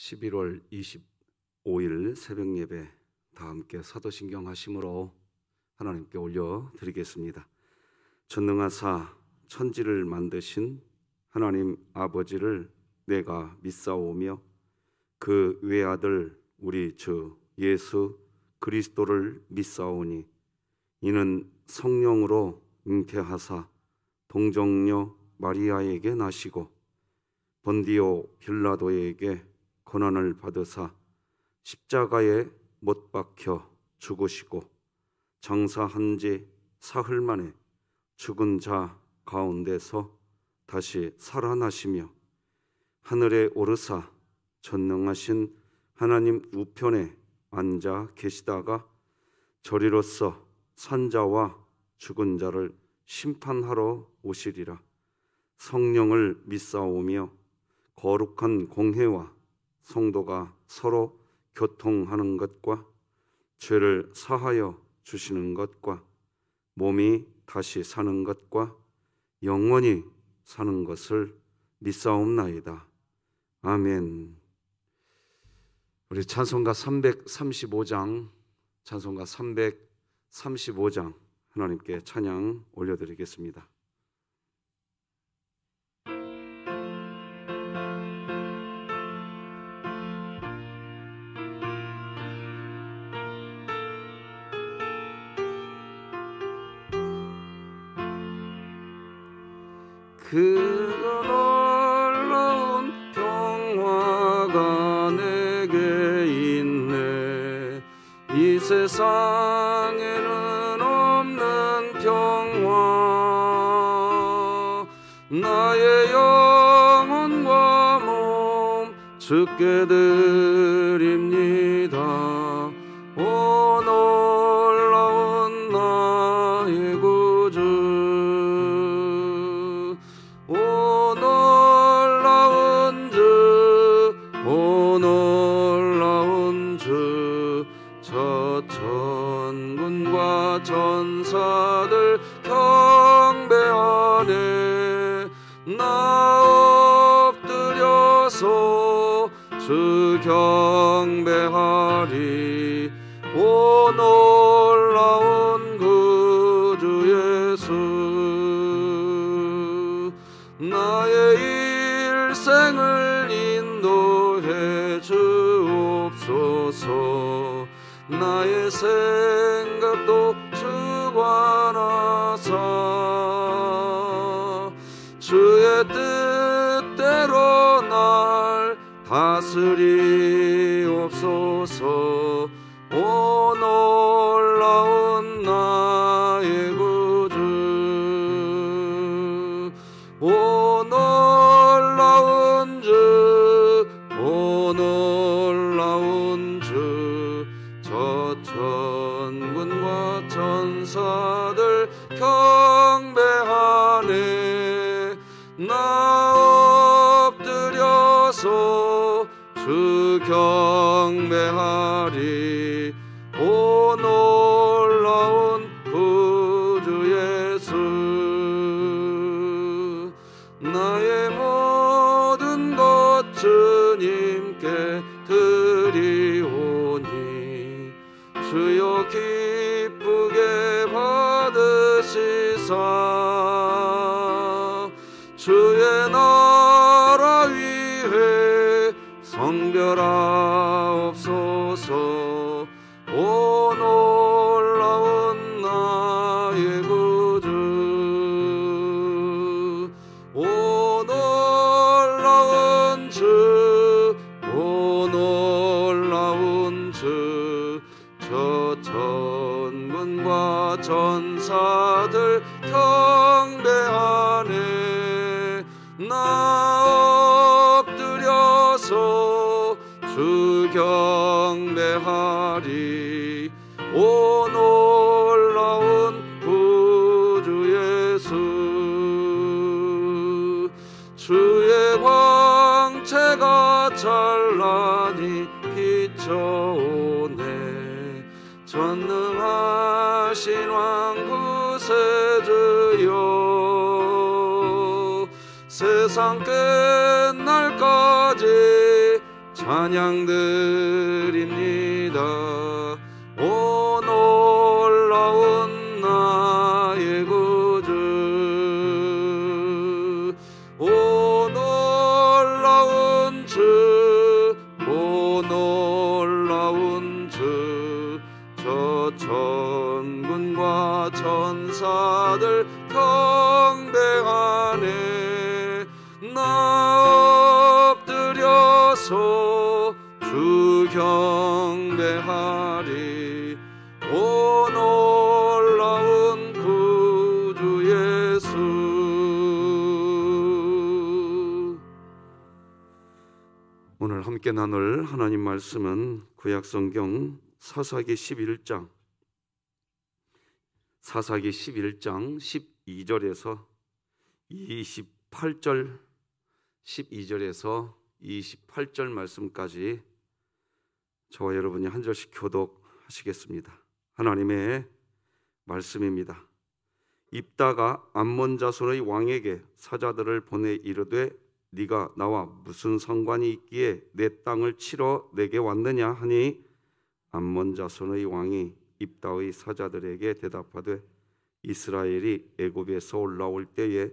11월 25일 새벽 예배 다 함께 사도신경 하심으로 하나님께 올려드리겠습니다. 전능하사 천지를 만드신 하나님 아버지를 내가 믿사오며 그 외아들 우리 주 예수 그리스도를 믿사오니 이는 성령으로 잉태하사 동정녀 마리아에게 나시고 본디오 빌라도에게 고난을 받으사 십자가에 못 박혀 죽으시고 장사한 지 사흘 만에 죽은 자 가운데서 다시 살아나시며 하늘에 오르사 전능하신 하나님 우편에 앉아 계시다가 저리로서 산자와 죽은 자를 심판하러 오시리라. 성령을 믿사오며 거룩한 공회와 성도가 서로 교통하는 것과 죄를 사하여 주시는 것과 몸이 다시 사는 것과 영원히 사는 것을 믿사옵나이다. 아멘. 우리 찬송가 335장 하나님께 찬양 올려드리겠습니다. 그 놀라운 평화가 내게 있네. 이 세상에는 없는 평화. 나의 영혼과 몸 주께 드립니다. 오 놀라운 나의 구주, 오 놀라운 주, 저 천군과 전사들 경배하네. 나 엎드려서 주 경배하리. 오 놀라운 구주 예수, 나의 일생을 인도해 주옵소서. 나의 생각도 주관하사 주의 뜻대로 날 다스리옵소서. 오 놀라운 나의 구주, 오 놀라운 주, 오 놀라운 주, 저 천군과 전사들 경배하네. 나 엎드려서 주 경배하리. 오 놀라운 구주 예수, 나의 모든 것 주님께 드리오니 주여 기쁘게 받으시사 주의 나라 위에 성별하옵소서. 오 놀라운 나의 구주, 오 놀라운 주, 오 놀라운 주, 저 천군과 전사들 경배하네. 나 엎드려서 주 경배하리. 오 놀라운 구주 예수, 주의 광채가 찬란히 비춰오네. 전능하신 왕 구세주여, 세상 끝날까지 찬양 드립니다. 오 놀라운 나의 구주, 오 놀라운 주, 오 놀라운 주. 저 천군과 천사들 경배하네. 나 엎드려서 주 경배하리. 오 놀라운 구주 예수. 오늘 함께 나눌 하나님 말씀은 구약성경 사사기 11장 12절에서 28절 12절에서 28절 말씀까지 저와 여러분이 한 절씩 교독하시겠습니다. 하나님의 말씀입니다. 입다가 암몬 자손의 왕에게 사자들을 보내 이르되 네가 나와 무슨 상관이 있기에 내 땅을 치러 내게 왔느냐 하니 암몬 자손의 왕이 입다의 사자들에게 대답하되 이스라엘이 애굽에서 올라올 때에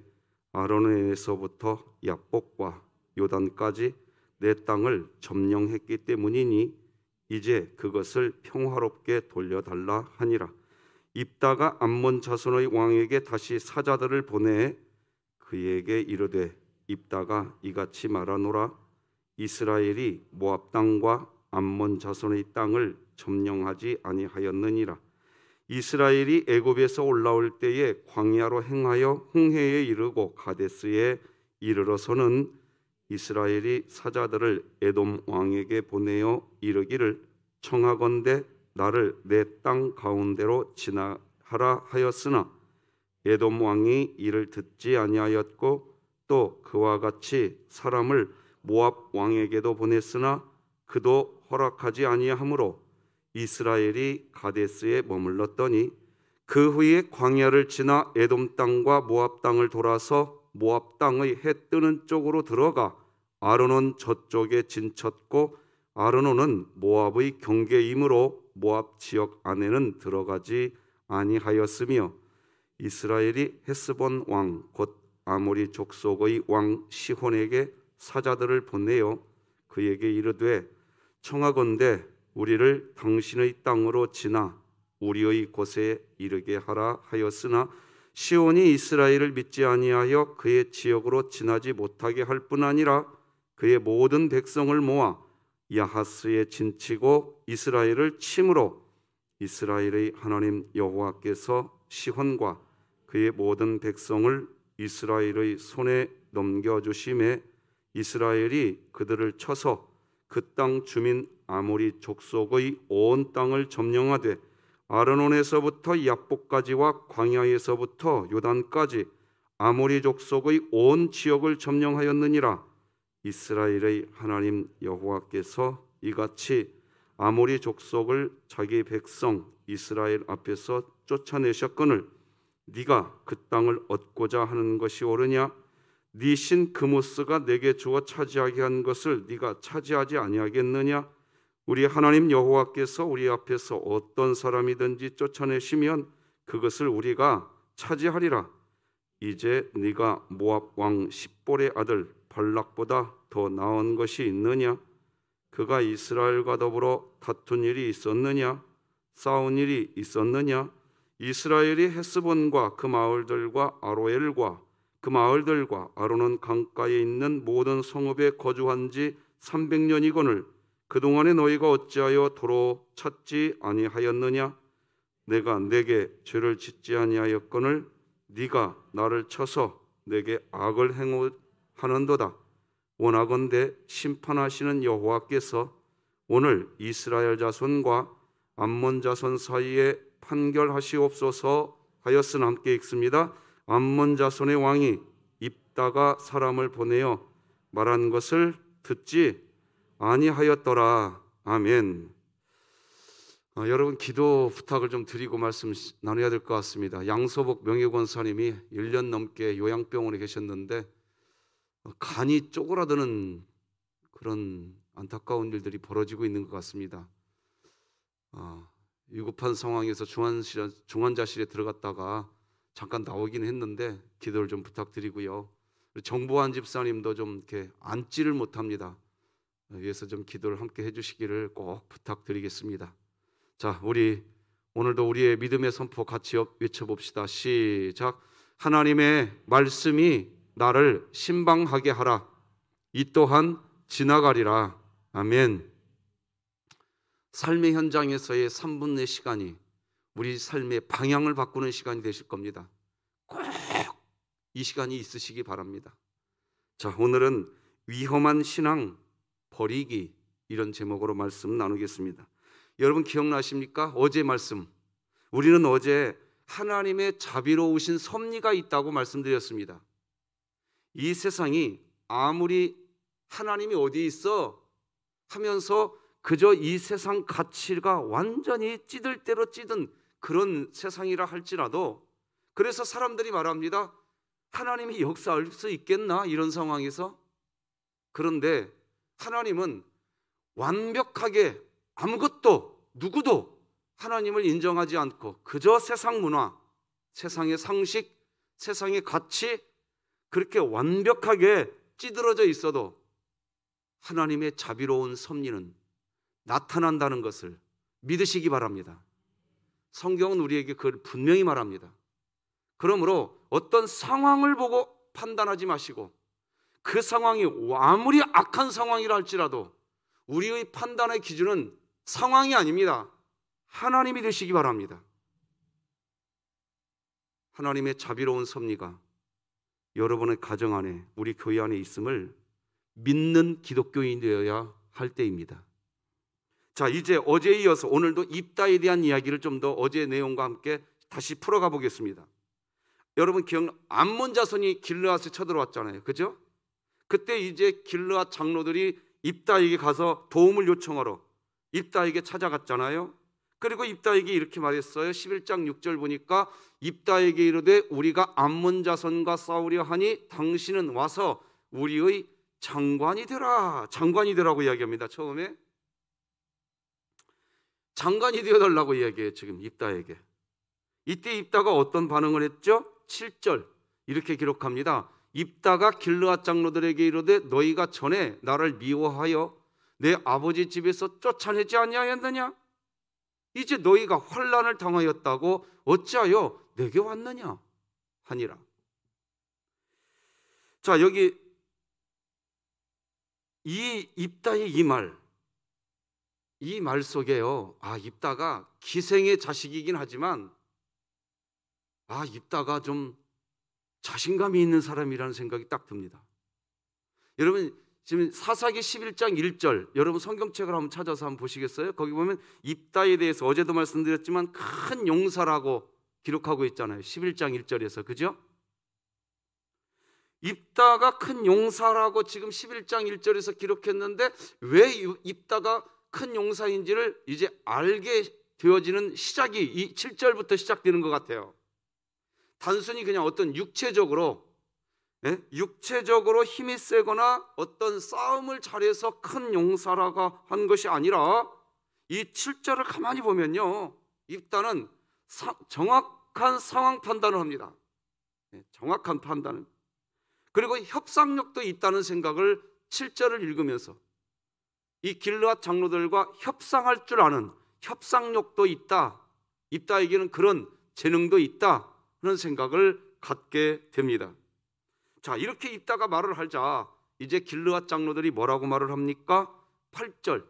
아르논에서부터 야복과 요단까지 내 땅을 점령했기 때문이니 이제 그것을 평화롭게 돌려달라 하니라. 입다가 암몬 자손의 왕에게 다시 사자들을 보내 그에게 이르되 입다가 이같이 말하노라. 이스라엘이 모압 땅과 암몬 자손의 땅을 점령하지 아니하였느니라. 이스라엘이 애굽에서 올라올 때에 광야로 행하여 홍해에 이르고 가데스에 이르러서는 이스라엘이 사자들을 에돔 왕에게 보내어 이르기를 청하건대 나를 내 땅 가운데로 지나하라 하였으나 에돔 왕이 이를 듣지 아니하였고 또 그와 같이 사람을 모압 왕에게도 보냈으나 그도 허락하지 아니하므로 이스라엘이 가데스에 머물렀더니 그 후에 광야를 지나 에돔 땅과 모압 땅을 돌아서 모압 땅의 해 뜨는 쪽으로 들어가 아르논 저쪽에 진쳤고 아르논은 모압의 경계이므로 모압 지역 안에는 들어가지 아니하였으며 이스라엘이 헤스본 왕 곧 아모리 족속의 왕 시혼에게 사자들을 보내어 그에게 이르되 청하건대 우리를 당신의 땅으로 지나 우리의 곳에 이르게 하라 하였으나 시온이 이스라엘을 믿지 아니하여 그의 지역으로 지나지 못하게 할 뿐 아니라 그의 모든 백성을 모아 야하스에 진치고 이스라엘을 침으로 이스라엘의 하나님 여호와께서 시혼과 그의 모든 백성을 이스라엘의 손에 넘겨주심에 이스라엘이 그들을 쳐서 그 땅 주민 아모리 족속의 온 땅을 점령하되 아르논에서부터 야복까지와 광야에서부터 요단까지 아모리 족속의 온 지역을 점령하였느니라. 이스라엘의 하나님 여호와께서 이같이 아모리 족속을 자기 백성 이스라엘 앞에서 쫓아내셨거늘 네가 그 땅을 얻고자 하는 것이 옳으냐? 네 신 그모스가 내게 주어 차지하게 한 것을 네가 차지하지 아니하겠느냐? 우리 하나님 여호와께서 우리 앞에서 어떤 사람이든지 쫓아내시면 그것을 우리가 차지하리라. 이제 네가 모압 왕 십볼의 아들 발락보다 더 나은 것이 있느냐? 그가 이스라엘과 더불어 다툰 일이 있었느냐? 싸운 일이 있었느냐? 이스라엘이 헤스본과 그 마을들과 아로엘과 그 마을들과 아르논 강가에 있는 모든 성읍에 거주한 지 300년이거늘 그동안에 너희가 어찌하여 도로 찾지 아니하였느냐? 내가 내게 죄를 짓지 아니하였거늘 네가 나를 쳐서 내게 악을 행하는도다. 원하건대 심판하시는 여호와께서 오늘 이스라엘 자손과 암몬 자손 사이에 판결하시옵소서 하였으나 함께 읽습니다. 암몬 자손의 왕이 입다가 사람을 보내어 말한 것을 듣지 아니하였더라. 아멘. 여러분 기도 부탁을 좀 드리고 말씀 나눠야 될 것 같습니다. 양서복 명예권사님이 1년 넘게 요양병원에 계셨는데 간이 쪼그라드는 그런 안타까운 일들이 벌어지고 있는 것 같습니다. 위급한 상황에서 중환자실에 들어갔다가 잠깐 나오긴 했는데 기도를 좀 부탁드리고요. 정보환 집사님도 좀 이렇게 앉지를 못합니다. 위해서 좀 기도를 함께 해주시기를 꼭 부탁드리겠습니다. 자, 우리 오늘도 우리의 믿음의 선포 같이 외쳐봅시다. 시작. 하나님의 말씀이 나를 신방하게 하라. 이 또한 지나가리라. 아멘. 삶의 현장에서의 3분의 시간이 우리 삶의 방향을 바꾸는 시간이 되실 겁니다. 꼭 이 시간이 있으시기 바랍니다. 자, 오늘은 위험한 신앙 버리기, 이런 제목으로 말씀 나누겠습니다. 여러분 기억나십니까? 어제 말씀, 우리는 어제 하나님의 자비로우신 섭리가 있다고 말씀드렸습니다. 이 세상이 아무리 하나님이 어디 있어 하면서 그저 이 세상 가치가 완전히 찌들 대로 찌든 그런 세상이라 할지라도, 그래서 사람들이 말합니다. 하나님이 역사할 수 있겠나 이런 상황에서. 그런데 하나님은 완벽하게 아무것도 누구도 하나님을 인정하지 않고 그저 세상 문화, 세상의 상식, 세상의 가치, 그렇게 완벽하게 찌들어져 있어도 하나님의 자비로운 섭리는 나타난다는 것을 믿으시기 바랍니다. 성경은 우리에게 그걸 분명히 말합니다. 그러므로 어떤 상황을 보고 판단하지 마시고, 그 상황이 아무리 악한 상황이라 할지라도 우리의 판단의 기준은 상황이 아닙니다. 하나님이 되시기 바랍니다. 하나님의 자비로운 섭리가 여러분의 가정 안에, 우리 교회 안에 있음을 믿는 기독교인이 되어야 할 때입니다. 자, 이제 어제에 이어서 오늘도 입다에 대한 이야기를 좀 더 어제의 내용과 함께 다시 풀어가 보겠습니다. 여러분 암몬 자손이 길르앗에 쳐들어왔잖아요. 그죠? 그때 이제 길르앗 장로들이 입다에게 가서 도움을 요청하러 입다에게 찾아갔잖아요. 그리고 입다에게 이렇게 말했어요. 11장 6절 보니까 입다에게 이르되 우리가 암몬 자손과 싸우려 하니 당신은 와서 우리의 장관이 되라. 장관이 되라고 이야기합니다. 처음에 장관이 되어달라고 이야기해요. 지금 입다에게. 이때 입다가 어떤 반응을 했죠? 7절 이렇게 기록합니다. 입다가 길르앗 장로들에게 이르되 너희가 전에 나를 미워하여 내 아버지 집에서 쫓아내지 아니하였느냐? 이제 너희가 환난을 당하였다고 어찌하여 내게 왔느냐 하니라. 자, 여기 이 입다의 이 말 속에요, 입다가 기생의 자식이긴 하지만 입다가 좀 자신감이 있는 사람이라는 생각이 딱 듭니다. 여러분 지금 사사기 11장 1절 여러분 성경책을 한번 찾아서 한번 보시겠어요? 거기 보면 입다에 대해서 어제도 말씀드렸지만 큰 용사라고 기록하고 있잖아요. 11장 1절에서. 그죠? 입다가 큰 용사라고 지금 11장 1절에서 기록했는데 왜 입다가 큰 용사인지를 이제 알게 되어지는 시작이 이 7절부터 시작되는 것 같아요. 단순히 그냥 어떤 육체적으로 힘이 세거나 어떤 싸움을 잘해서 큰 용사라고 한 것이 아니라 이 7절을 가만히 보면요, 입다는 정확한 상황 판단을 합니다. 정확한 판단을. 그리고 협상력도 있다는 생각을 7절을 읽으면서 이 길르앗 장로들과 협상할 줄 아는 협상력도 있다, 입다에게는 그런 재능도 있다 하는 생각을 갖게 됩니다. 자, 이렇게 입다가 말을 하자 이제 길르앗 장로들이 뭐라고 말을 합니까? 8절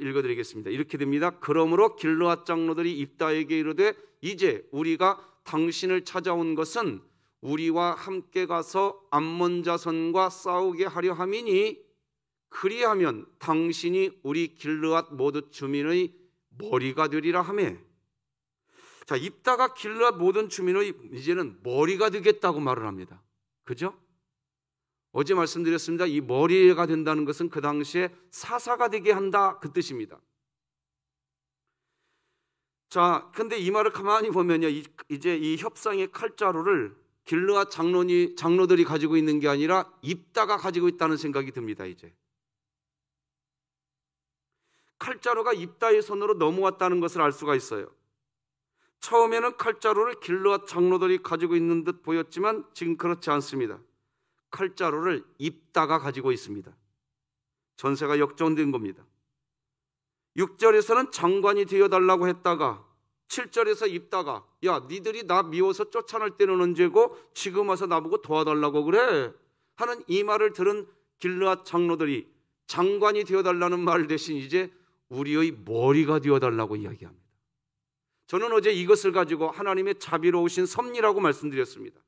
읽어드리겠습니다. 이렇게 됩니다. 그러므로 길르앗 장로들이 입다에게 이르되 이제 우리가 당신을 찾아온 것은 우리와 함께 가서 암몬 자손과 싸우게 하려 함이니 그리하면 당신이 우리 길르앗 모든 주민의 머리가 되리라 하매. 자, 입다가 길르앗 모든 주민의 이제는 머리가 되겠다고 말을 합니다. 그죠? 어제 말씀드렸습니다. 이 머리가 된다는 것은 그 당시에 사사가 되게 한다 그 뜻입니다. 자, 근데 이 말을 가만히 보면요, 이제 이 협상의 칼자루를 길르앗 장로들이 가지고 있는 게 아니라 입다가 가지고 있다는 생각이 듭니다. 이제 칼자루가 입다의 손으로 넘어왔다는 것을 알 수가 있어요. 처음에는 칼자루를 길르앗 장로들이 가지고 있는 듯 보였지만 지금 그렇지 않습니다. 칼자루를 입다가 가지고 있습니다. 전세가 역전된 겁니다. 6절에서는 장관이 되어달라고 했다가 7절에서 입다가 야 니들이 나 미워서 쫓아낼 때는 언제고 지금 와서 나보고 도와달라고 그래 하는 이 말을 들은 길르앗 장로들이 장관이 되어달라는 말 대신 이제 우리의 머리가 되어달라고 이야기합니다. 저는 어제 이것을 가지고 하나님의 자비로우신 섭리라고 말씀드렸습니다.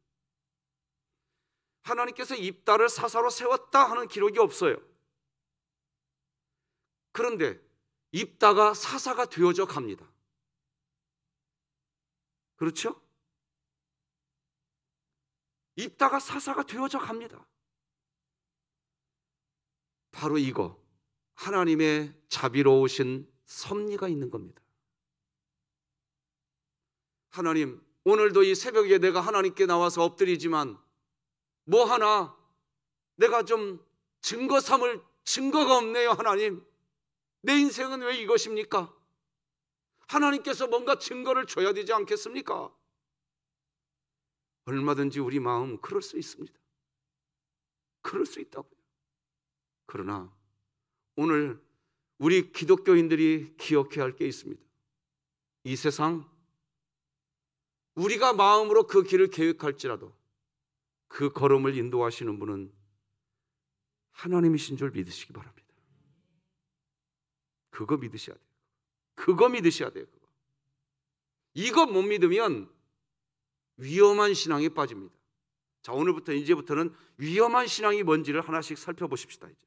하나님께서 입다를 사사로 세웠다 하는 기록이 없어요. 그런데 입다가 사사가 되어져 갑니다. 그렇죠? 입다가 사사가 되어져 갑니다. 바로 이거 하나님의 자비로우신 섭리가 있는 겁니다. 하나님, 오늘도 이 새벽에 내가 하나님께 나와서 엎드리지만 뭐 하나 내가 좀 증거 삼을 증거가 없네요. 하나님, 내 인생은 왜 이것입니까? 하나님께서 뭔가 증거를 줘야 되지 않겠습니까? 얼마든지 우리 마음 그럴 수 있습니다. 그럴 수 있다고요. 그러나 오늘 우리 기독교인들이 기억해야 할 게 있습니다. 이 세상 우리가 마음으로 그 길을 계획할지라도 그 걸음을 인도하시는 분은 하나님이신 줄 믿으시기 바랍니다. 그거 믿으셔야 돼요. 그거 믿으셔야 돼요. 그거. 이거 못 믿으면 위험한 신앙에 빠집니다. 자, 오늘부터 이제부터는 위험한 신앙이 뭔지를 하나씩 살펴보십시다. 이제.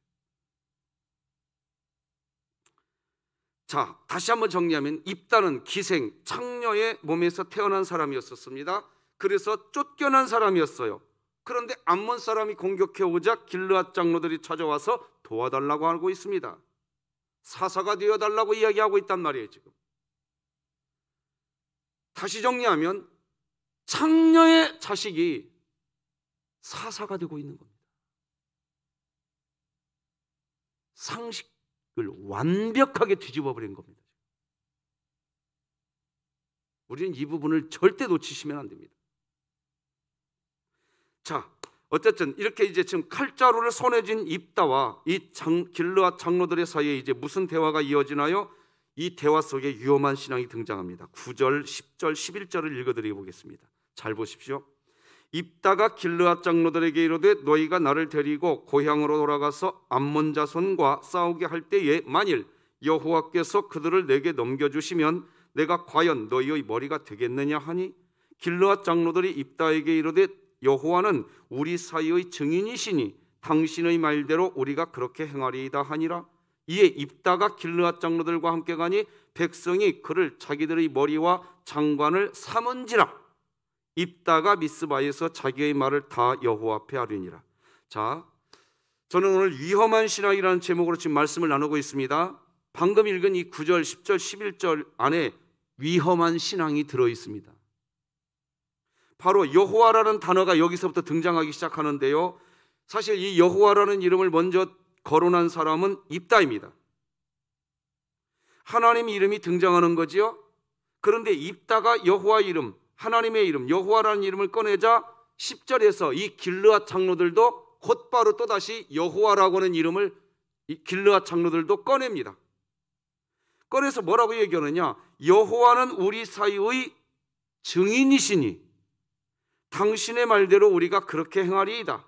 자, 다시 한번 정리하면 입다는 기생, 창녀의 몸에서 태어난 사람이었습니다. 그래서 쫓겨난 사람이었어요. 그런데 암몬 사람이 공격해 오자 길르앗 장로들이 찾아와서 도와달라고 하고 있습니다. 사사가 되어달라고 이야기하고 있단 말이에요. 지금 다시 정리하면 창녀의 자식이 사사가 되고 있는 겁니다. 상식을 완벽하게 뒤집어 버린 겁니다. 우리는 이 부분을 절대 놓치시면 안 됩니다. 자, 어쨌든 이렇게 이제 지금 칼자루를 손에 쥔 입다와 이 길르앗 장로들의 사이에 이제 무슨 대화가 이어지나요? 이 대화 속에 위험한 신앙이 등장합니다. 9절, 10절, 11절을 읽어드려 보겠습니다. 잘 보십시오. 입다가 길르앗 장로들에게 이르되 너희가 나를 데리고 고향으로 돌아가서 암몬 자손과 싸우게 할 때에 만일 여호와께서 그들을 내게 넘겨주시면 내가 과연 너희의 머리가 되겠느냐 하니 길르앗 장로들이 입다에게 이르되 여호와는 우리 사이의 증인이시니 당신의 말대로 우리가 그렇게 행하리이다 하니라. 이에 입다가 길르앗 장로들과 함께 가니 백성이 그를 자기들의 머리와 장관을 삼은지라. 입다가 미스바에서 자기의 말을 다 여호와 앞에 하려니라. 자, 저는 오늘 위험한 신앙이라는 제목으로 지금 말씀을 나누고 있습니다. 방금 읽은 이 9절, 10절, 11절 안에 위험한 신앙이 들어 있습니다. 바로 여호와라는 단어가 여기서부터 등장하기 시작하는데요. 사실 이 여호와라는 이름을 먼저 거론한 사람은 입다입니다. 하나님의 이름이 등장하는 거지요. 그런데 입다가 여호와 이름, 하나님의 이름, 여호와라는 이름을 꺼내자 10절에서 이 길르앗 장로들도 곧바로 또다시 여호와라고 하는 이름을 이 길르앗 장로들도 꺼냅니다. 꺼내서 뭐라고 얘기하느냐? 여호와는 우리 사이의 증인이시니 당신의 말대로 우리가 그렇게 행하리이다.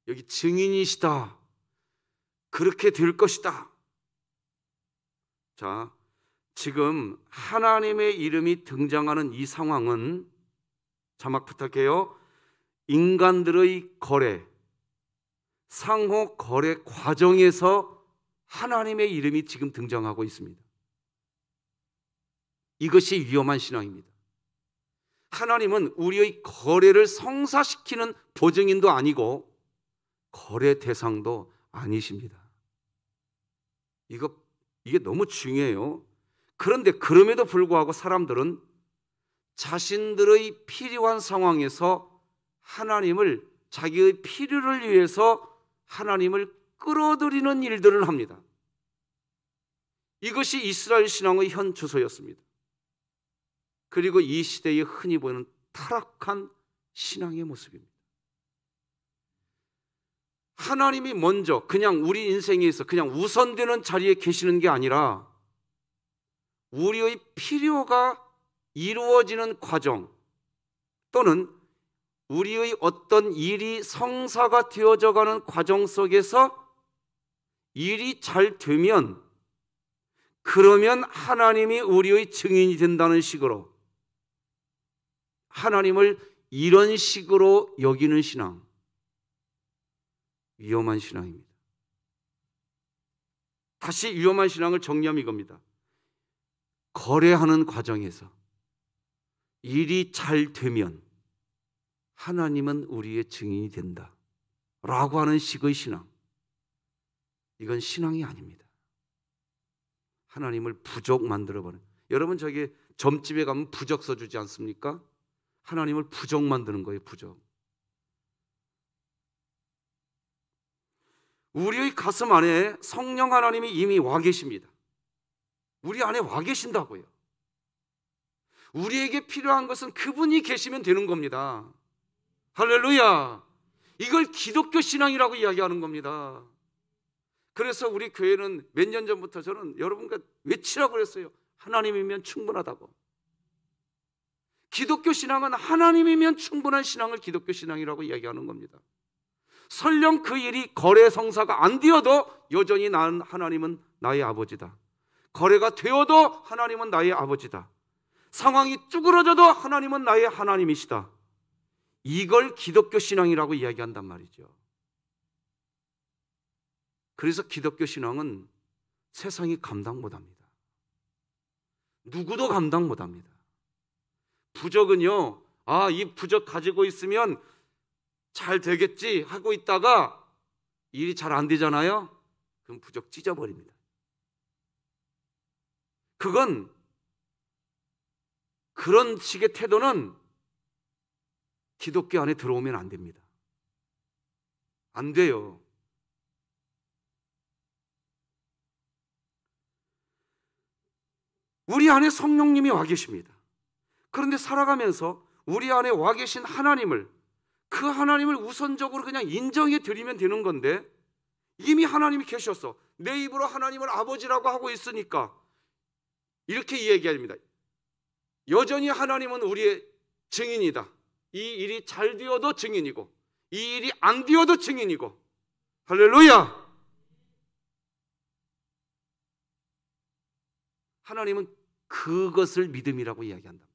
여기 증인이시다. 그렇게 될 것이다. 자, 지금 하나님의 이름이 등장하는 이 상황은 자막 부탁해요. 인간들의 거래, 상호 거래 과정에서 하나님의 이름이 지금 등장하고 있습니다. 이것이 위험한 신앙입니다. 하나님은 우리의 거래를 성사시키는 보증인도 아니고 거래 대상도 아니십니다. 이게 너무 중요해요. 그런데 그럼에도 불구하고 사람들은 자신들의 필요한 상황에서 하나님을 자기의 필요를 위해서 하나님을 끌어들이는 일들을 합니다. 이것이 이스라엘 신앙의 현 주소였습니다. 그리고 이 시대에 흔히 보이는 타락한 신앙의 모습입니다. 하나님이 먼저 그냥 우리 인생에서 그냥 우선되는 자리에 계시는 게 아니라 우리의 필요가 이루어지는 과정 또는 우리의 어떤 일이 성사가 되어져 가는 과정 속에서 일이 잘 되면 그러면 하나님이 우리의 증인이 된다는 식으로 하나님을 이런 식으로 여기는 신앙, 위험한 신앙입니다. 다시 위험한 신앙을 정리하면 이겁니다. 거래하는 과정에서 일이 잘 되면 하나님은 우리의 증인이 된다 라고 하는 식의 신앙, 이건 신앙이 아닙니다. 하나님을 부족 만들어버려요. 여러분 저기 점집에 가면 부적 써주지 않습니까? 하나님을 부족 만드는 거예요. 부족. 우리의 가슴 안에 성령 하나님이 이미 와 계십니다. 우리 안에 와 계신다고요. 우리에게 필요한 것은 그분이 계시면 되는 겁니다. 할렐루야. 이걸 기독교 신앙이라고 이야기하는 겁니다. 그래서 우리 교회는 몇 년 전부터 저는 여러분과 외치라고 그랬어요. 하나님이면 충분하다고. 기독교 신앙은 하나님이면 충분한 신앙을 기독교 신앙이라고 이야기하는 겁니다. 설령 그 일이 거래 성사가 안 되어도 여전히 나는 하나님은 나의 아버지다. 거래가 되어도 하나님은 나의 아버지다. 상황이 쭈그러져도 하나님은 나의 하나님이시다. 이걸 기독교 신앙이라고 이야기한단 말이죠. 그래서 기독교 신앙은 세상이 감당 못합니다. 누구도 감당 못합니다. 부적은요, 이 부적 가지고 있으면 잘 되겠지 하고 있다가 일이 잘 안 되잖아요. 그럼 부적 찢어버립니다. 그건 그런 식의 태도는 기독교 안에 들어오면 안 됩니다. 안 돼요. 우리 안에 성령님이 와 계십니다. 그런데 살아가면서 우리 안에 와 계신 하나님을, 그 하나님을 우선적으로 그냥 인정해 드리면 되는 건데 이미 하나님이 계셨어. 내 입으로 하나님을 아버지라고 하고 있으니까 이렇게 이야기합니다. 여전히 하나님은 우리의 증인이다. 이 일이 잘 되어도 증인이고 이 일이 안 되어도 증인이고. 할렐루야. 하나님은 그것을 믿음이라고 이야기한다.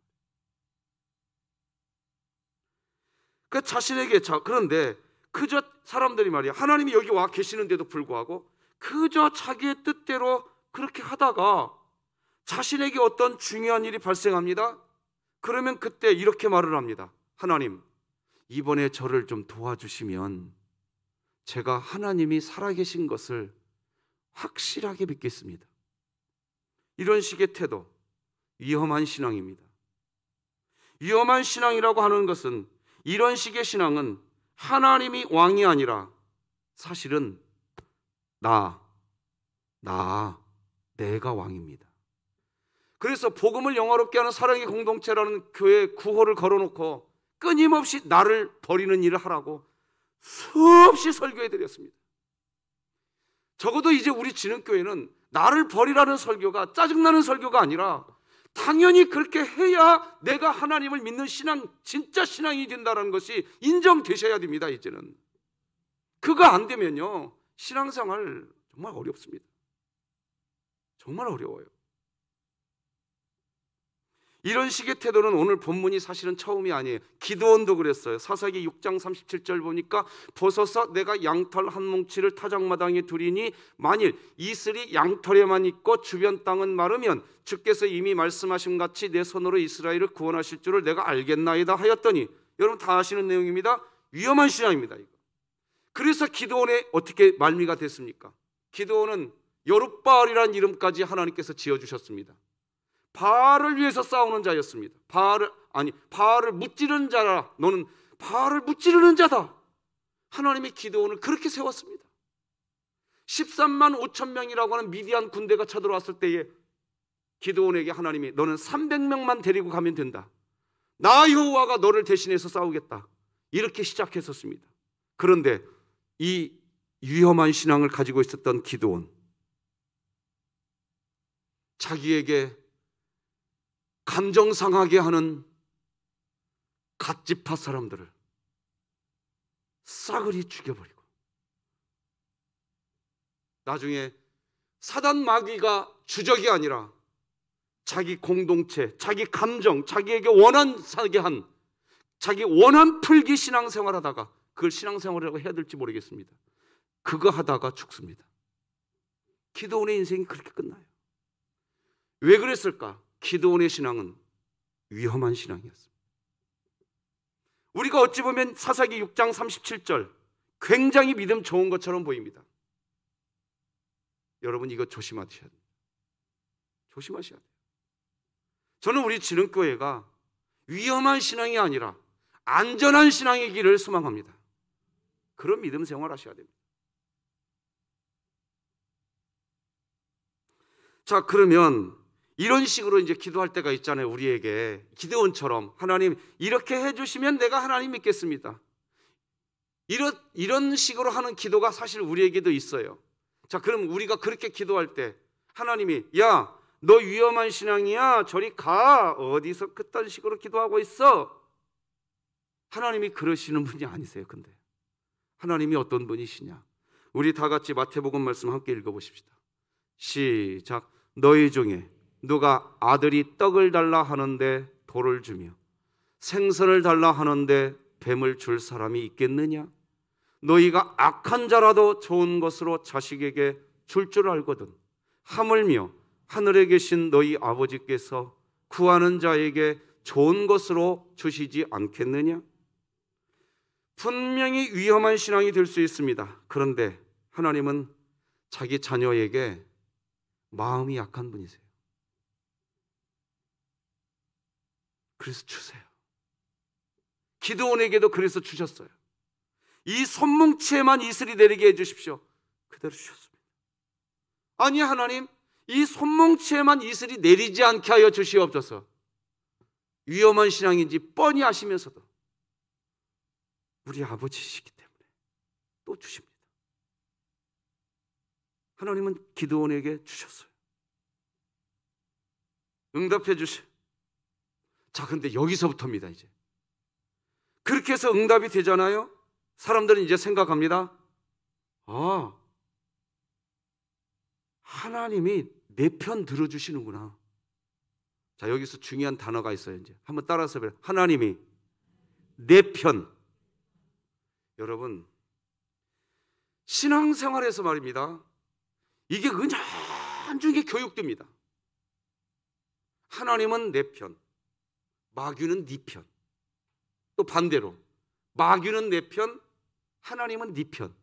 그 자신에게 그런데 그저 사람들이 말이야 하나님이 여기 와 계시는데도 불구하고 그저 자기의 뜻대로 그렇게 하다가 자신에게 어떤 중요한 일이 발생합니다. 그러면 그때 이렇게 말을 합니다. 하나님, 이번에 저를 좀 도와주시면 제가 하나님이 살아계신 것을 확실하게 믿겠습니다. 이런 식의 태도, 위험한 신앙입니다. 위험한 신앙이라고 하는 것은, 이런 식의 신앙은 하나님이 왕이 아니라 사실은 내가 왕입니다. 그래서 복음을 영화롭게 하는 사랑의 공동체라는 교회 구호를 걸어놓고 끊임없이 나를 버리는 일을 하라고 수없이 설교해 드렸습니다. 적어도 이제 우리 진흥교회는 나를 버리라는 설교가 짜증나는 설교가 아니라 당연히 그렇게 해야 내가 하나님을 믿는 신앙, 진짜 신앙이 된다는 것이 인정되셔야 됩니다. 이제는 그거 안 되면요 신앙생활 정말 어렵습니다. 정말 어려워요. 이런 식의 태도는 오늘 본문이 사실은 처음이 아니에요. 기드온도 그랬어요. 사사기 6장 37절 보니까 보소서 내가 양털 한 뭉치를 타작마당에 두리니 만일 이슬이 양털에만 있고 주변 땅은 마르면 주께서 이미 말씀하신 같이 내 손으로 이스라엘을 구원하실 줄을 내가 알겠나이다 하였더니, 여러분 다 아시는 내용입니다. 위험한 신앙입니다. 이거. 그래서 기드온에 어떻게 말미가 됐습니까? 기드온은 여룻바알이라는 이름까지 하나님께서 지어주셨습니다. 바알을 위해서 싸우는 자였습니다. 바알을 무찌르는 자라. 너는 바알을 무찌르는 자다. 하나님의 기드온을 그렇게 세웠습니다. 13만 5천 명이라고 하는 미디안 군대가 쳐들어왔을 때에 기드온에게 하나님이 너는 300명만 데리고 가면 된다. 나 여호와가 너를 대신해서 싸우겠다. 이렇게 시작했었습니다. 그런데 이 위험한 신앙을 가지고 있었던 기드온, 자기에게 감정 상하게 하는 갓지파 사람들을 싸그리 죽여버리고, 나중에 사단 마귀가 주적이 아니라 자기 공동체, 자기 감정, 자기에게 원한 사게 한, 자기 원한 풀기 신앙생활하다가, 그걸 신앙생활이라고 해야 될지 모르겠습니다. 그거 하다가 죽습니다. 기드온의 인생이 그렇게 끝나요. 왜 그랬을까? 기드온의 신앙은 위험한 신앙이었습니다. 우리가 어찌 보면 사사기 6장 37절 굉장히 믿음 좋은 것처럼 보입니다. 여러분, 이거 조심하셔야 돼요. 조심하셔야 돼요. 저는 우리 진흥교회가 위험한 신앙이 아니라 안전한 신앙의 길을 소망합니다. 그런 믿음 생활 하셔야 됩니다. 자, 그러면 이런 식으로 이제 기도할 때가 있잖아요. 우리에게 기드온처럼 하나님 이렇게 해주시면 내가 하나님 믿겠습니다. 이런 식으로 하는 기도가 사실 우리에게도 있어요. 자, 그럼 우리가 그렇게 기도할 때 하나님이 야, 너 위험한 신앙이야, 저리 가, 어디서 그딴 식으로 기도하고 있어? 하나님이 그러시는 분이 아니세요. 근데 하나님이 어떤 분이시냐? 우리 다 같이 마태복음 말씀 함께 읽어보십시다. 시작. 너희 중에 누가 아들이 떡을 달라 하는데 돌을 주며 생선을 달라 하는데 뱀을 줄 사람이 있겠느냐? 너희가 악한 자라도 좋은 것으로 자식에게 줄 줄 알거든 하물며 하늘에 계신 너희 아버지께서 구하는 자에게 좋은 것으로 주시지 않겠느냐? 분명히 위험한 신앙이 될 수 있습니다. 그런데 하나님은 자기 자녀에게 마음이 약한 분이세요. 그래서 주세요. 기드온에게도 그래서 주셨어요. 이 손뭉치에만 이슬이 내리게 해주십시오. 그대로 주셨습니다. 아니 하나님, 이 손뭉치에만 이슬이 내리지 않게 하여 주시옵소서. 위험한 신앙인지 뻔히 아시면서도 우리 아버지시기 때문에 또 주십니다. 하나님은 기드온에게 주셨어요. 응답해 주세요. 자, 근데 여기서부터입니다. 이제 그렇게 해서 응답이 되잖아요. 사람들은 이제 생각합니다. 아, 하나님이 내 편 들어주시는구나. 자, 여기서 중요한 단어가 있어요. 이제 한번 따라서 해봐요. 하나님이 내 편. 여러분, 신앙생활에서 말입니다, 이게 은연중에 교육됩니다. 하나님은 내 편, 마귀는 네 편. 또 반대로 마귀는 내 편, 하나님은 네 편.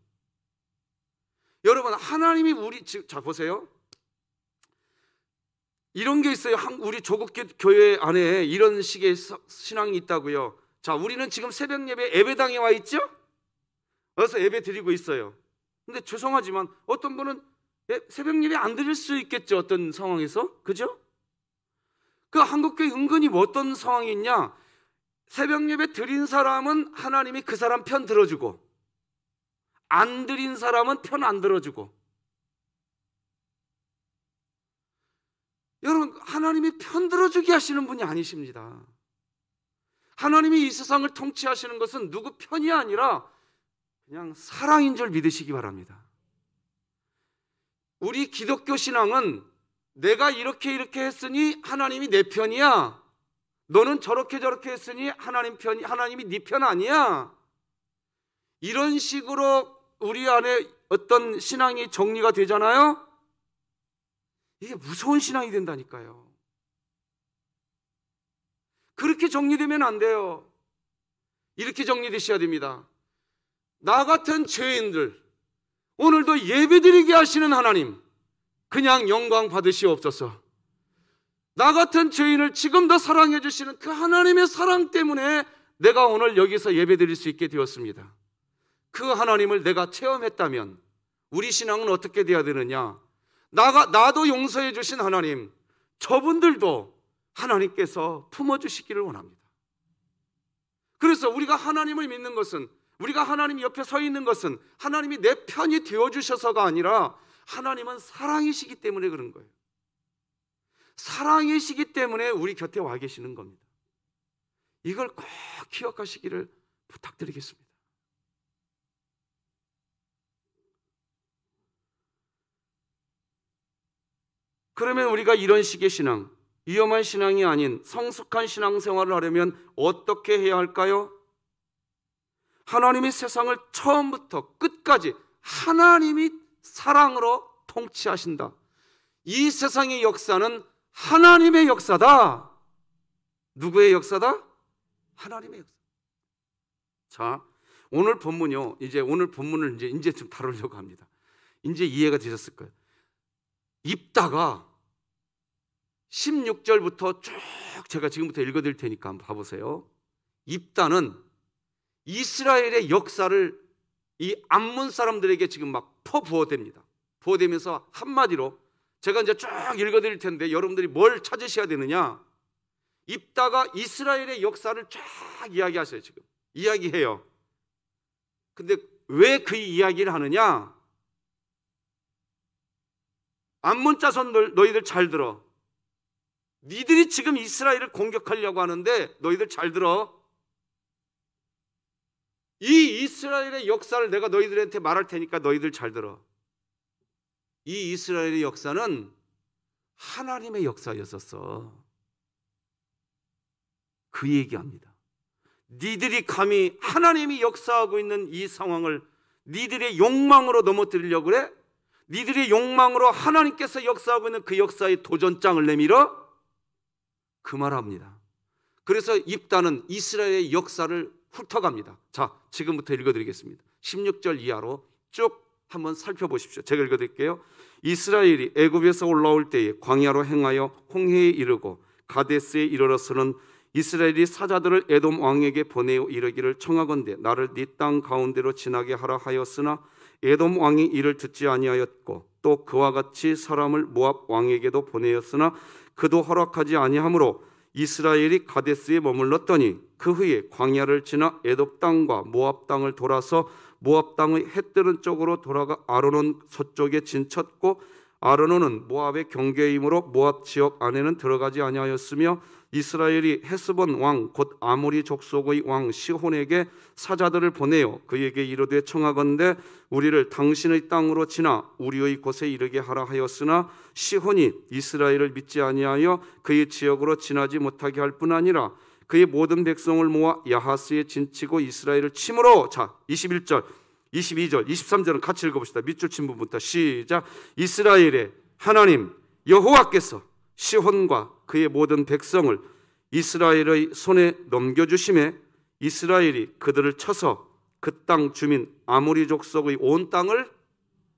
여러분, 하나님이 자 보세요. 이런 게 있어요. 우리 조국 교회 안에 이런 식의 신앙이 있다고요. 자, 우리는 지금 새벽 예배 예배당에 와 있죠? 그래서 예배 드리고 있어요. 근데 죄송하지만 어떤 분은 새벽 예배 안 드릴 수 있겠죠. 어떤 상황에서. 그죠? 그 한국교회 은근히 뭐 어떤 상황이 있냐? 새벽 예배 드린 사람은 하나님이 그 사람 편 들어주고, 안 드린 사람은 편 안 들어주고. 여러분, 하나님이 편 들어주게 하시는 분이 아니십니다. 하나님이 이 세상을 통치하시는 것은 누구 편이 아니라 그냥 사랑인 줄 믿으시기 바랍니다. 우리 기독교 신앙은 내가 이렇게 했으니 하나님이 내 편이야, 너는 저렇게 했으니 하나님이 네 편 아니야, 이런 식으로 우리 안에 어떤 신앙이 정리가 되잖아요. 이게 무서운 신앙이 된다니까요. 그렇게 정리되면 안 돼요. 이렇게 정리되셔야 됩니다. 나 같은 죄인들 오늘도 예배드리게 하시는 하나님, 그냥 영광 받으시옵소서. 나 같은 죄인을 지금도 사랑해 주시는 그 하나님의 사랑 때문에 내가 오늘 여기서 예배드릴 수 있게 되었습니다. 그 하나님을 내가 체험했다면 우리 신앙은 어떻게 돼야 되느냐? 나도 용서해 주신 하나님, 저분들도 하나님께서 품어주시기를 원합니다. 그래서 우리가 하나님을 믿는 것은, 우리가 하나님 옆에 서 있는 것은 하나님이 내 편이 되어주셔서가 아니라 하나님은 사랑이시기 때문에 그런 거예요. 사랑이시기 때문에 우리 곁에 와 계시는 겁니다. 이걸 꼭 기억하시기를 부탁드리겠습니다. 그러면 우리가 이런 식의 신앙, 위험한 신앙이 아닌 성숙한 신앙생활을 하려면 어떻게 해야 할까요? 하나님이 세상을 처음부터 끝까지 하나님이 사랑으로 통치하신다. 이 세상의 역사는 하나님의 역사다. 누구의 역사다? 하나님의 역사. 자, 오늘 본문요. 오늘 본문을 이제 좀 다루려고 합니다. 이제 이해가 되셨을 거예요. 입다가 16절부터 쭉 제가 지금부터 읽어드릴 테니까 한번 봐보세요. 입다는 이스라엘의 역사를 이 암몬 사람들에게 지금 막 퍼부어댑니다. 부어대면서 한마디로 제가 이제 쭉 읽어드릴 텐데 여러분들이 뭘 찾으셔야 되느냐? 입다가 이스라엘의 역사를 쫙 이야기하세요. 지금 이야기해요. 근데 왜 그 이야기를 하느냐? 암몬 자손들, 너희들 잘 들어. 니들이 지금 이스라엘을 공격하려고 하는데 너희들 잘 들어. 이 이스라엘의 역사를 내가 너희들한테 말할 테니까 너희들 잘 들어. 이 이스라엘의 역사는 하나님의 역사였었어. 그 얘기합니다. 니들이 감히 하나님이 역사하고 있는 이 상황을 니들의 욕망으로 넘어뜨리려고 그래? 니들의 욕망으로 하나님께서 역사하고 있는 그 역사의 도전장을 내밀어? 그 말합니다. 그래서 입다는 이스라엘의 역사를 훑어갑니다. 자, 지금부터 읽어드리겠습니다. 16절 이하로 쭉 한번 살펴보십시오. 제가 읽어드릴게요. 이스라엘이 애굽에서 올라올 때에 광야로 행하여 홍해에 이르고 가데스에 이르러서는 이스라엘이 사자들을 에돔 왕에게 보내어 이르기를 청하건대 나를 네 땅 가운데로 지나게 하라 하였으나 에돔 왕이 이를 듣지 아니하였고 또 그와 같이 사람을 모압 왕에게도 보내었으나 그도 허락하지 아니하므로 이스라엘이 가데스에 머물렀더니 그 후에 광야를 지나 에돔 땅과 모압 땅을 돌아서 모압 땅의 헷뜨른 쪽으로 돌아가 아르논 서쪽에 진쳤고 아르논은 모압의 경계이므로 모압 지역 안에는 들어가지 아니하였으며 이스라엘이 헤스본 왕 곧 아모리 족속의 왕 시혼에게 사자들을 보내어 그에게 이르되 청하건대 우리를 당신의 땅으로 지나 우리의 곳에 이르게 하라 하였으나 시혼이 이스라엘을 믿지 아니하여 그의 지역으로 지나지 못하게 할 뿐 아니라 그의 모든 백성을 모아 야하스에 진치고 이스라엘을 침으로. 자, 21절 22절 23절은 같이 읽어봅시다. 밑줄 친 부분부터 시작. 이스라엘의 하나님 여호와께서 시혼과 그의 모든 백성을 이스라엘의 손에 넘겨주심에 이스라엘이 그들을 쳐서 그 땅 주민 아모리 족속의 온 땅을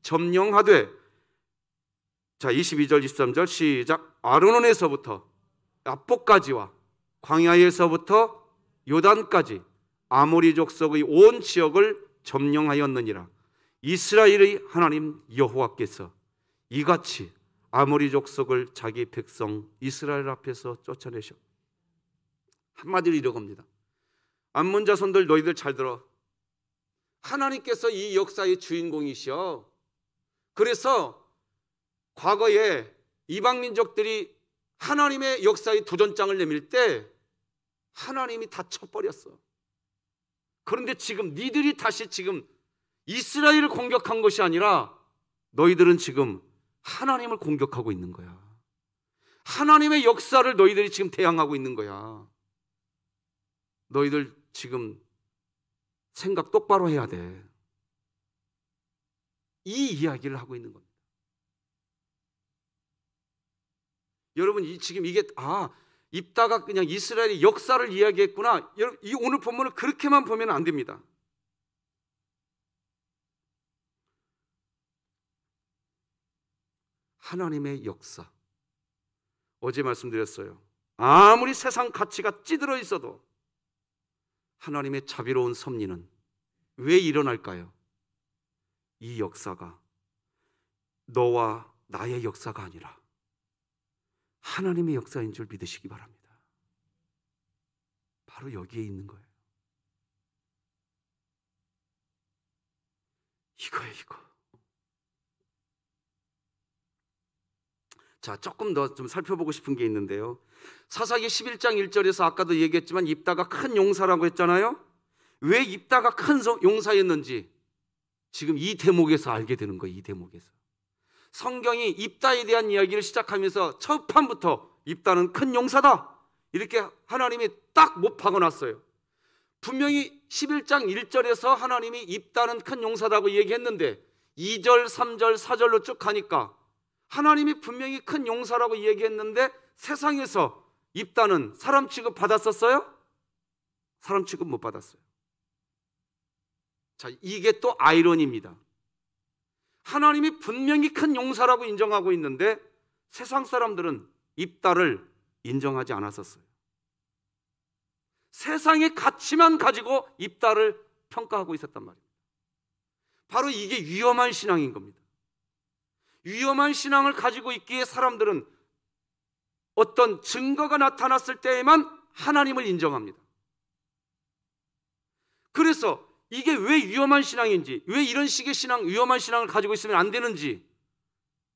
점령하되. 자, 22절 23절 시작. 아르논에서부터 야복까지와 광야에서부터 요단까지 아모리 족속의 온 지역을 점령하였느니라. 이스라엘의 하나님 여호와께서 이같이 아모리 족속을 자기 백성 이스라엘 앞에서 쫓아내셔. 한마디로 이러겁니다. 암몬 자손들 너희들 잘 들어. 하나님께서 이 역사의 주인공이시여. 그래서 과거에 이방 민족들이 하나님의 역사의 도전장을 내밀 때 하나님이 다 쳐버렸어. 그런데 지금 니들이 다시 지금 이스라엘을 공격한 것이 아니라 너희들은 지금 하나님을 공격하고 있는 거야. 하나님의 역사를 너희들이 지금 대항하고 있는 거야. 너희들 지금 생각 똑바로 해야 돼. 이 이야기를 하고 있는 겁니다. 여러분 지금 이게 입다가 그냥 이스라엘의 역사를 이야기했구나. 이 오늘 본문을 그렇게만 보면 안 됩니다. 하나님의 역사. 어제 말씀드렸어요. 아무리 세상 가치가 찌들어 있어도 하나님의 자비로운 섭리는 왜 일어날까요? 이 역사가 너와 나의 역사가 아니라 하나님의 역사인 줄 믿으시기 바랍니다. 바로 여기에 있는 거예요. 이거예요, 이거. 자, 조금 더 좀 살펴보고 싶은 게 있는데요. 사사기 11장 1절에서 아까도 얘기했지만 입다가 큰 용사라고 했잖아요. 왜 입다가 큰 용사였는지 지금 이 대목에서 알게 되는 거예요. 이 대목에서. 성경이 입다에 대한 이야기를 시작하면서 첫 판부터 입다는 큰 용사다, 이렇게 하나님이 딱 못 박아놨어요. 분명히 11장 1절에서 하나님이 입다는 큰 용사다고 얘기했는데 2절, 3절, 4절로 쭉 가니까 하나님이 분명히 큰 용사라고 얘기했는데 세상에서 입다는 사람 취급 받았었어요? 사람 취급 못 받았어요. 자, 이게 또 아이러니입니다. 하나님이 분명히 큰 용사라고 인정하고 있는데 세상 사람들은 입다를 인정하지 않았었어요. 세상의 가치만 가지고 입다를 평가하고 있었단 말이에요. 바로 이게 위험한 신앙인 겁니다. 위험한 신앙을 가지고 있기에 사람들은 어떤 증거가 나타났을 때에만 하나님을 인정합니다. 그래서 이게 왜 위험한 신앙인지, 왜 이런 식의 위험한 신앙을 가지고 있으면 안 되는지,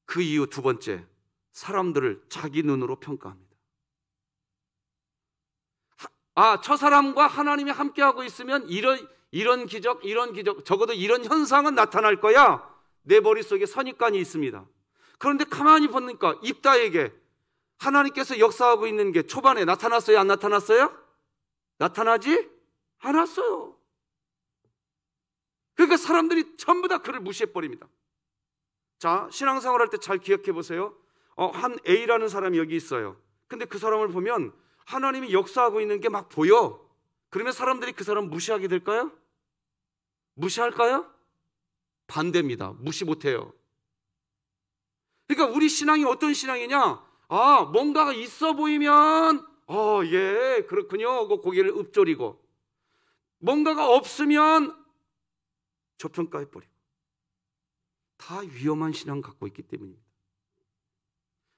그 이유 두 번째, 사람들을 자기 눈으로 평가합니다. 저 사람과 하나님이 함께하고 있으면 이런 기적, 적어도 이런 현상은 나타날 거야. 내 머릿속에 선입관이 있습니다. 그런데 가만히 보니까 입다에게 하나님께서 역사하고 있는 게 초반에 나타났어요? 안 나타났어요? 나타나지 않았어요. 그러니까 사람들이 전부 다 그를 무시해버립니다. 자, 신앙생활 할 때 잘 기억해 보세요. 한 A라는 사람이 여기 있어요. 근데 그 사람을 보면 하나님이 역사하고 있는 게 막 보여. 그러면 사람들이 그 사람 무시하게 될까요? 무시할까요? 반대입니다. 무시 못해요. 그러니까 우리 신앙이 어떤 신앙이냐? 뭔가가 있어 보이면 예, 그렇군요 하고 고개를 읊조리고, 뭔가가 없으면 저평가해버리고, 다 위험한 신앙 갖고 있기 때문입니다.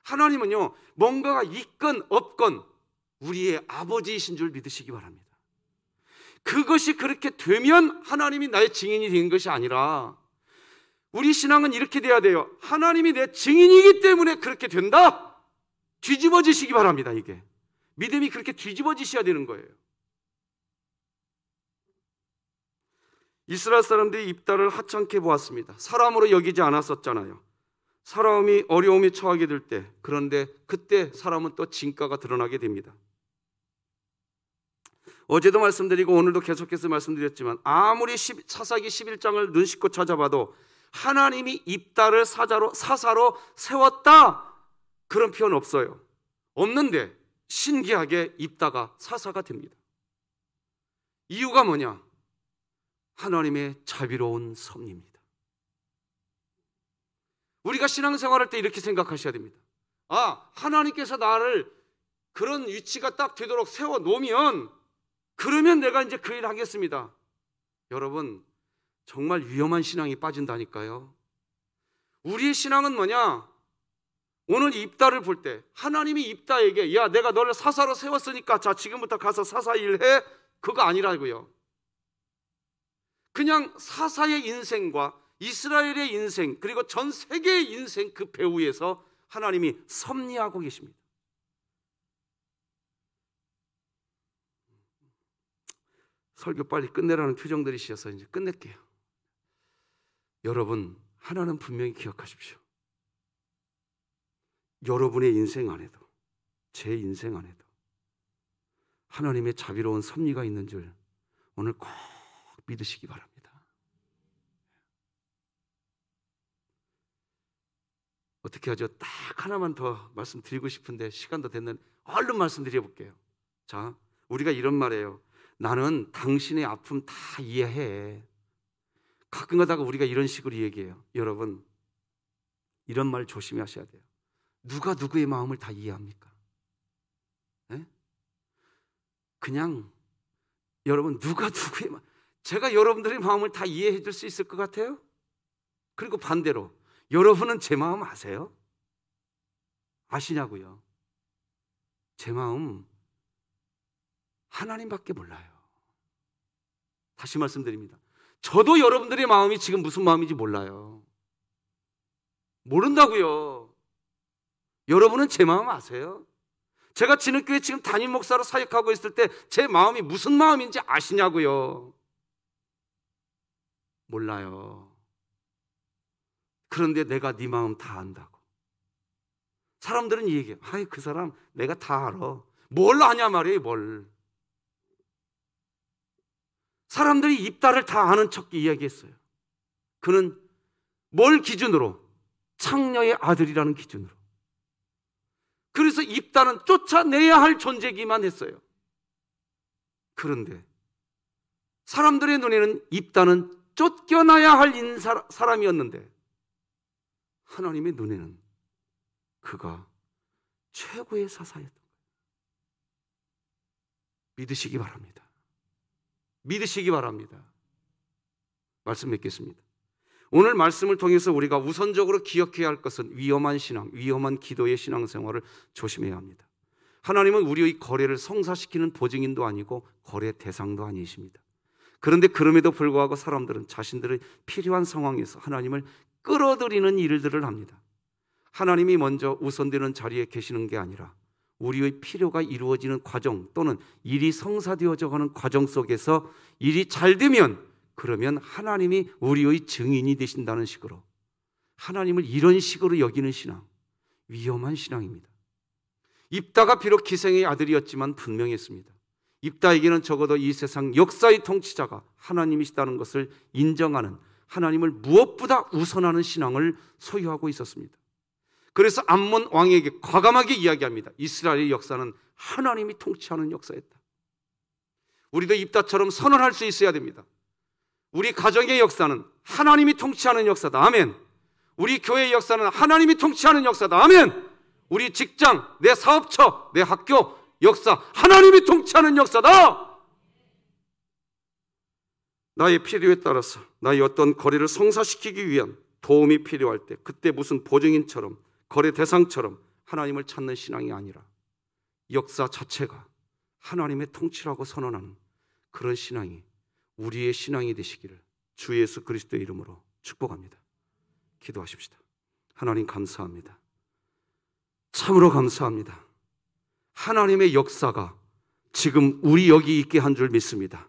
하나님은요, 뭔가가 있건 없건 우리의 아버지이신 줄 믿으시기 바랍니다. 그것이 그렇게 되면 하나님이 나의 증인이 된 것이 아니라, 우리 신앙은 이렇게 돼야 돼요. 하나님이 내 증인이기 때문에 그렇게 된다, 뒤집어지시기 바랍니다. 이게 믿음이 그렇게 뒤집어지셔야 되는 거예요. 이스라엘 사람들이 입다를 하찮게 보았습니다. 사람으로 여기지 않았었잖아요. 사람이 어려움에 처하게 될 때, 그런데 그때 사람은 또 진가가 드러나게 됩니다. 어제도 말씀드리고 오늘도 계속해서 말씀드렸지만, 아무리 사사기 11장을 눈 씻고 찾아봐도 하나님이 입다를 사사로 세웠다, 그런 표현 없어요. 없는데 신기하게 입다가 사사가 됩니다. 이유가 뭐냐? 하나님의 자비로운 섭리입니다. 우리가 신앙생활할 때 이렇게 생각하셔야 됩니다. 하나님께서 나를 그런 위치가 딱 되도록 세워놓으면, 그러면 내가 이제 그 일 하겠습니다. 여러분, 정말 위험한 신앙이 빠진다니까요. 우리의 신앙은 뭐냐? 오늘 입다를 볼 때 하나님이 입다에게 야, 내가 너를 사사로 세웠으니까 자, 지금부터 가서 사사 일해, 그거 아니라고요. 그냥 사사의 인생과 이스라엘의 인생, 그리고 전 세계의 인생, 그 배후에서 하나님이 섭리하고 계십니다. 설교 빨리 끝내라는 표정들이셔서 이제 끝낼게요. 여러분, 하나는 분명히 기억하십시오. 여러분의 인생 안에도, 제 인생 안에도 하나님의 자비로운 섭리가 있는 줄 오늘 꼭 믿으시기 바랍니다. 어떻게 하죠? 딱 하나만 더 말씀드리고 싶은데 시간도 됐는데 얼른 말씀드려볼게요. 자, 우리가 이런 말이에요. 나는 당신의 아픔 다 이해해. 가끔 가다가 우리가 이런 식으로 얘기해요. 여러분, 이런 말 조심하셔야 돼요. 누가 누구의 마음을 다 이해합니까? 네? 그냥 여러분, 누가 누구의 제가 여러분들의 마음을 다 이해해 줄 수 있을 것 같아요? 그리고 반대로 여러분은 제 마음 아세요? 아시냐고요? 제 마음 하나님밖에 몰라요. 다시 말씀드립니다. 저도 여러분들의 마음이 지금 무슨 마음인지 몰라요. 모른다고요. 여러분은 제 마음 아세요? 제가 진흙교회 지금 담임 목사로 사역하고 있을 때 제 마음이 무슨 마음인지 아시냐고요? 몰라요. 그런데 내가 네 마음 다 안다고. 사람들은 이 얘기해요. 아이, 그 사람 내가 다 알아. 뭘 아냐 말이에요, 뭘. 사람들이 입다를 다 아는 척 이야기했어요. 그는 뭘 기준으로? 창녀의 아들이라는 기준으로. 그래서 입다는 쫓아내야 할 존재기만 했어요. 그런데 사람들의 눈에는 입다는 쫓겨나야 할 사람이었는데 하나님의 눈에는 그가 최고의 사사였던 거예요. 믿으시기 바랍니다. 믿으시기 바랍니다. 말씀 맺겠습니다. 오늘 말씀을 통해서 우리가 우선적으로 기억해야 할 것은 위험한 신앙, 위험한 기도의 신앙생활을 조심해야 합니다. 하나님은 우리의 거래를 성사시키는 보증인도 아니고 거래 대상도 아니십니다. 그런데 그럼에도 불구하고 사람들은 자신들의 필요한 상황에서 하나님을 끌어들이는 일들을 합니다. 하나님이 먼저 우선되는 자리에 계시는 게 아니라 우리의 필요가 이루어지는 과정 또는 일이 성사되어져 가는 과정 속에서 일이 잘 되면 그러면 하나님이 우리의 증인이 되신다는 식으로 하나님을 이런 식으로 여기는 신앙, 위험한 신앙입니다. 입다가 비록 기생의 아들이었지만 분명했습니다. 입다에게는 적어도 이 세상 역사의 통치자가 하나님이시다는 것을 인정하는, 하나님을 무엇보다 우선하는 신앙을 소유하고 있었습니다. 그래서 암몬 왕에게 과감하게 이야기합니다. 이스라엘의 역사는 하나님이 통치하는 역사였다. 우리도 입다처럼 선언할 수 있어야 됩니다. 우리 가정의 역사는 하나님이 통치하는 역사다. 아멘. 우리 교회의 역사는 하나님이 통치하는 역사다. 아멘. 우리 직장, 내 사업처, 내 학교 역사, 하나님이 통치하는 역사다. 나의 필요에 따라서 나의 어떤 거래를 성사시키기 위한 도움이 필요할 때 그때 무슨 보증인처럼 거래 대상처럼 하나님을 찾는 신앙이 아니라 역사 자체가 하나님의 통치라고 선언하는 그런 신앙이 우리의 신앙이 되시기를 주 예수 그리스도의 이름으로 축복합니다. 기도하십시다. 하나님 감사합니다. 참으로 감사합니다. 하나님의 역사가 지금 우리 여기 있게 한 줄 믿습니다.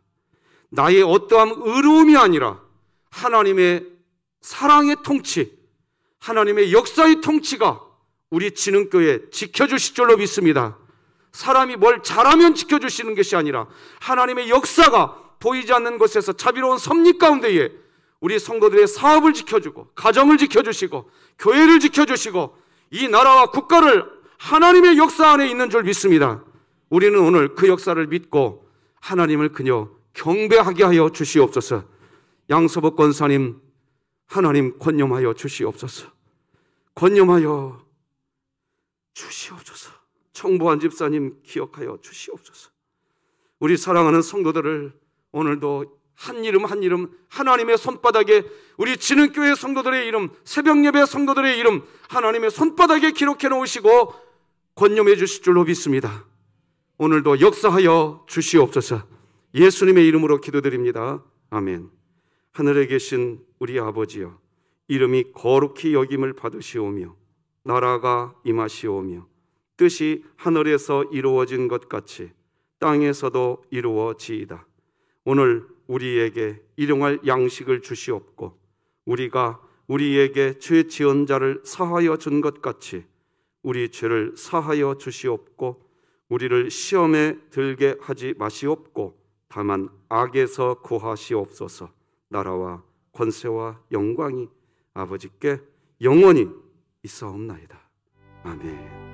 나의 어떠한 의로움이 아니라 하나님의 사랑의 통치, 하나님의 역사의 통치가 우리 진흥교회 지켜주실 줄로 믿습니다. 사람이 뭘 잘하면 지켜주시는 것이 아니라 하나님의 역사가 보이지 않는 곳에서 자비로운 섭리 가운데에 우리 성도들의 사업을 지켜주고 가정을 지켜주시고 교회를 지켜주시고 이 나라와 국가를 하나님의 역사 안에 있는 줄 믿습니다. 우리는 오늘 그 역사를 믿고 하나님을 그저 경배하게 하여 주시옵소서. 양서복 권사님, 하나님 권념하여 주시옵소서. 권념하여 주시옵소서. 청보한 집사님 기억하여 주시옵소서. 우리 사랑하는 성도들을 오늘도 한 이름 한 이름 하나님의 손바닥에 우리 진흥교회 성도들의 이름, 새벽예배 성도들의 이름 하나님의 손바닥에 기록해 놓으시고 권념해 주실 줄로 믿습니다. 오늘도 역사하여 주시옵소서. 예수님의 이름으로 기도드립니다. 아멘. 하늘에 계신 우리 아버지여, 이름이 거룩히 여김을 받으시오며 나라가 임하시오며 뜻이 하늘에서 이루어진 것 같이 땅에서도 이루어지이다. 오늘 우리에게 일용할 양식을 주시옵고 우리가 우리에게 죄 지은 자를 사하여 준 것 같이 우리 죄를 사하여 주시옵고 우리를 시험에 들게 하지 마시옵고 다만 악에서 구하시옵소서. 나라와 권세와 영광이 아버지께 영원히 있사옵나이다. 아멘.